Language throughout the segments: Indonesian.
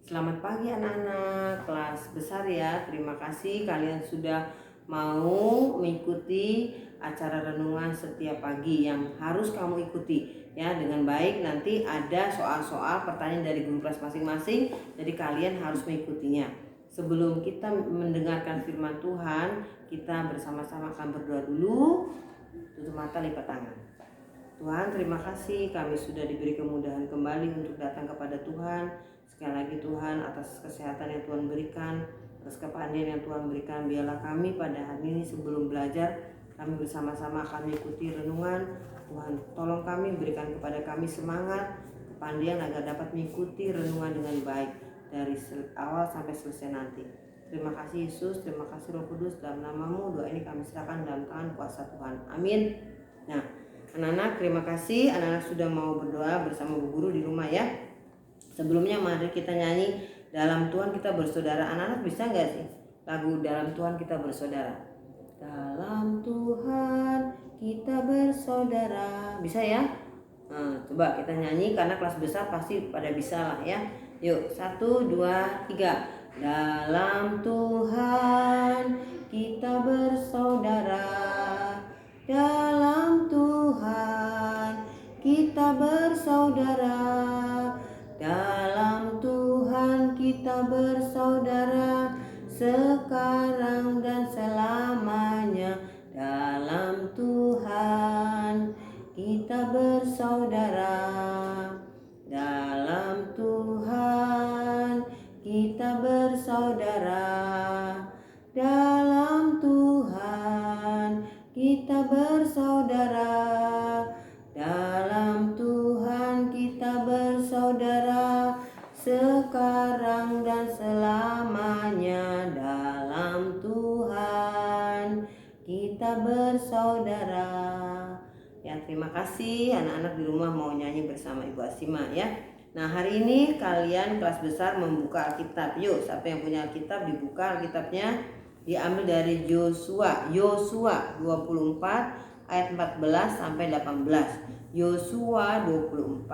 Selamat pagi anak-anak kelas besar ya. Terima kasih kalian sudah mau mengikuti acara renungan setiap pagi yang harus kamu ikuti ya dengan baik. Nanti ada soal-soal pertanyaan dari guru kelas masing-masing, jadi kalian harus mengikutinya. Sebelum kita mendengarkan firman Tuhan, kita bersama-sama akan berdoa dulu. Tutup mata, lipat tangan. Tuhan, terima kasih kami sudah diberi kemudahan kembali untuk datang kepada Tuhan. Sekali lagi Tuhan, atas kesehatan yang Tuhan berikan, atas kepandaian yang Tuhan berikan, biarlah kami pada hari ini sebelum belajar, kami bersama-sama akan mengikuti renungan. Tuhan, tolong kami, berikan kepada kami semangat, kepandaian agar dapat mengikuti renungan dengan baik dari awal sampai selesai nanti. Terima kasih Yesus, terima kasih Roh Kudus, dalam namamu doa ini kami serahkan dalam tangan kuasa Tuhan. Amin. Nah, anak-anak, terima kasih anak-anak sudah mau berdoa bersama Bu Guru di rumah ya. Sebelumnya mari kita nyanyi Dalam Tuhan Kita Bersaudara. Anak-anak bisa gak sih lagu Dalam Tuhan Kita Bersaudara? Dalam Tuhan kita bersaudara. Bisa ya? Nah, coba kita nyanyi karena kelas besar pasti pada bisa lah ya. Yuk, 1, 2, 3. Dalam Tuhan kita bersaudara. Dalam Tuhan kita bersaudara. Dalam Tuhan kita bersaudara, sekarang dan selamanya. Dalam Tuhan kita bersaudara. Dalam Tuhan kita bersaudara. Dalam Tuhan kita bersaudara. Dalam Tuhan kita bersaudara, sekarang dan selamanya. Dalam Tuhan kita bersaudara. Ya, terima kasih anak-anak di rumah mau nyanyi bersama Ibu Asima ya. Nah, hari ini kalian kelas besar membuka Alkitab. Yuk, siapa yang punya Alkitab dibuka Alkitabnya. Diambil dari Yosua 24 ayat 14 sampai 18. Yosua 24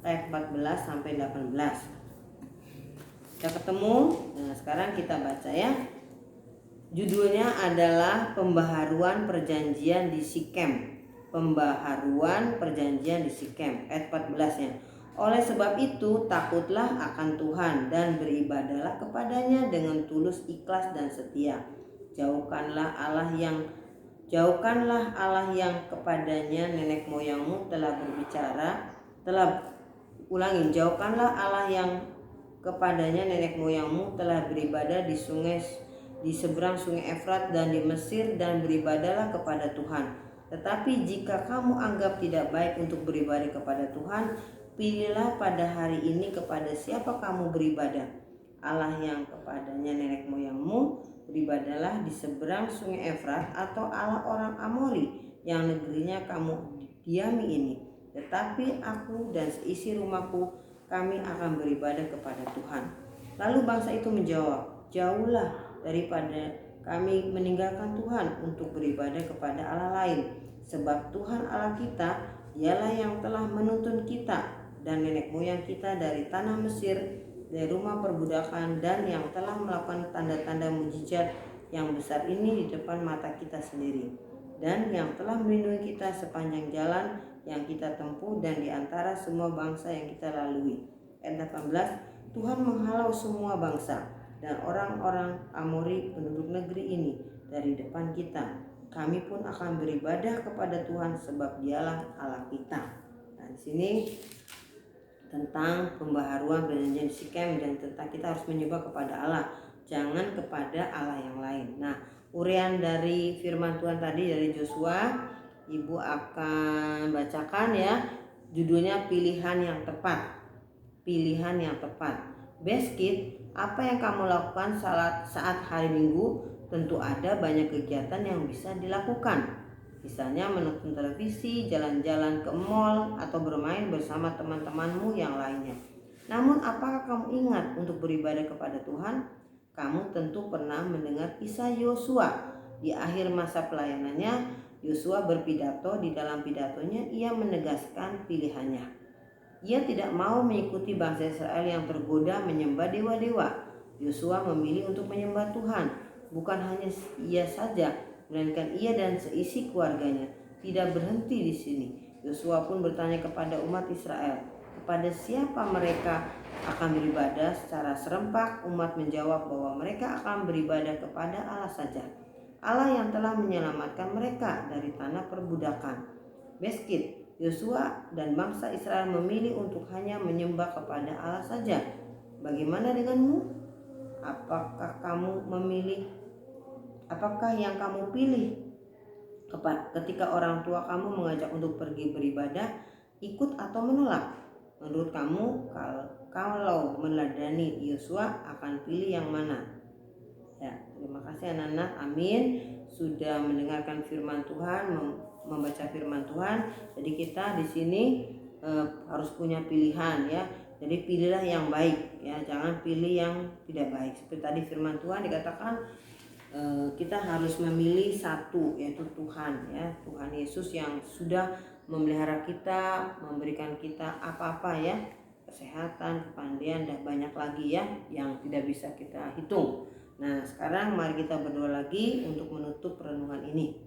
ayat 14 sampai 18. Kita ketemu. Nah, sekarang kita baca ya. Judulnya adalah Pembaharuan Perjanjian di Sikem. Pembaharuan Perjanjian di Sikem ayat 14-nya. Oleh sebab itu takutlah akan Tuhan dan beribadahlah kepadanya dengan tulus, ikhlas dan setia. Jauhkanlah Allah yang kepadanya nenek moyangmu telah berbicara. Jauhkanlah Allah yang kepadanya nenek moyangmu telah beribadah di seberang sungai Efrat dan di Mesir, dan beribadahlah kepada Tuhan. Tetapi jika kamu anggap tidak baik untuk beribadah kepada Tuhan, pilihlah pada hari ini kepada siapa kamu beribadah. Allah yang kepadanya nenek moyangmu beribadahlah di seberang sungai Efrat, atau Allah orang Amori yang negerinya kamu diami ini. Tetapi aku dan seisi rumahku, kami akan beribadah kepada Tuhan. Lalu bangsa itu menjawab, jauhlah daripada kami meninggalkan Tuhan untuk beribadah kepada Allah lain. Sebab Tuhan Allah kita ialah yang telah menuntun kita dan nenek moyang kita dari tanah Mesir, dari rumah perbudakan, dan yang telah melakukan tanda-tanda mujizat yang besar ini di depan mata kita sendiri, dan yang telah melindungi kita sepanjang jalan yang kita tempuh dan di antara semua bangsa yang kita lalui. Ayat 18, Tuhan menghalau semua bangsa dan orang-orang Amori penduduk negeri ini dari depan kita. Kami pun akan beribadah kepada Tuhan sebab Dialah Allah kita. Nah, di sini tentang pembaharuan perjanjian Sikem dan tentang kita harus menyembah kepada Allah, jangan kepada Allah yang lain. Nah, uraian dari firman Tuhan tadi dari Yosua, Ibu akan bacakan ya. Judulnya Pilihan yang Tepat. Pilihan yang tepat. Best Kid, apa yang kamu lakukan saat hari Minggu? Tentu ada banyak kegiatan yang bisa dilakukan. Misalnya menonton televisi, jalan-jalan ke mall, atau bermain bersama teman-temanmu yang lainnya. Namun apakah kamu ingat untuk beribadah kepada Tuhan? Kamu tentu pernah mendengar kisah Yosua. Di akhir masa pelayanannya, Yosua berpidato. Di dalam pidatonya ia menegaskan pilihannya. Ia tidak mau mengikuti bangsa Israel yang tergoda menyembah dewa-dewa. Yosua memilih untuk menyembah Tuhan. Bukan hanya ia saja, melainkan ia dan seisi keluarganya. Tidak berhenti di sini. Yosua pun bertanya kepada umat Israel, kepada siapa mereka akan beribadah. Secara serempak umat menjawab bahwa mereka akan beribadah kepada Allah saja, Allah yang telah menyelamatkan mereka dari tanah perbudakan. Beskid, Yosua dan bangsa Israel memilih untuk hanya menyembah kepada Allah saja. Bagaimana denganmu? Apakah yang kamu pilih ketika orang tua kamu mengajak untuk pergi beribadah, ikut atau menolak? Menurut kamu, kalau meneladani Yosua akan pilih yang mana? Ya, terima kasih anak-anak. Amin. Sudah mendengarkan firman Tuhan, membaca firman Tuhan. Jadi kita di sini harus punya pilihan ya. Jadi pilihlah yang baik ya, jangan pilih yang tidak baik. Seperti tadi firman Tuhan dikatakan kita harus memilih satu, yaitu Tuhan ya, Tuhan Yesus yang sudah memelihara kita, memberikan kita apa-apa ya, kesehatan, kepandaian dan banyak lagi ya yang tidak bisa kita hitung. Nah, sekarang mari kita berdoa lagi untuk menutup renungan ini.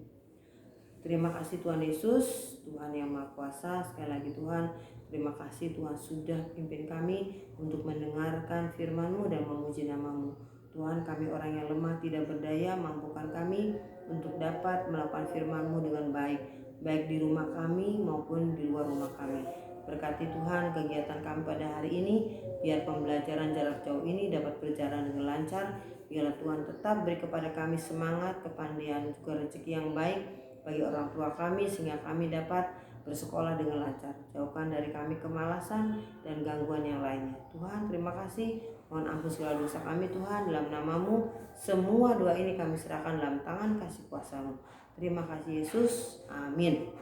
Terima kasih Tuhan Yesus, Tuhan yang Maha Kuasa. Sekali lagi Tuhan, terima kasih Tuhan sudah pimpin kami untuk mendengarkan firman-Mu dan memuji nama-Mu. Tuhan, kami orang yang lemah tidak berdaya, mampukan kami untuk dapat melakukan firman-Mu dengan baik, baik di rumah kami maupun di luar rumah kami. Berkati Tuhan kegiatan kami pada hari ini, biar pembelajaran jarak jauh ini dapat berjalan dengan lancar. Biarlah Tuhan tetap beri kepada kami semangat, kepandaian, juga rezeki yang baik bagi orang tua kami, sehingga kami dapat bersekolah dengan lancar. Jauhkan dari kami kemalasan dan gangguan yang lainnya. Tuhan, terima kasih. Mohon ampun segala dosa kami Tuhan, dalam nama-Mu. Semua doa ini kami serahkan dalam tangan kasih kuasa-Mu. Terima kasih Yesus. Amin.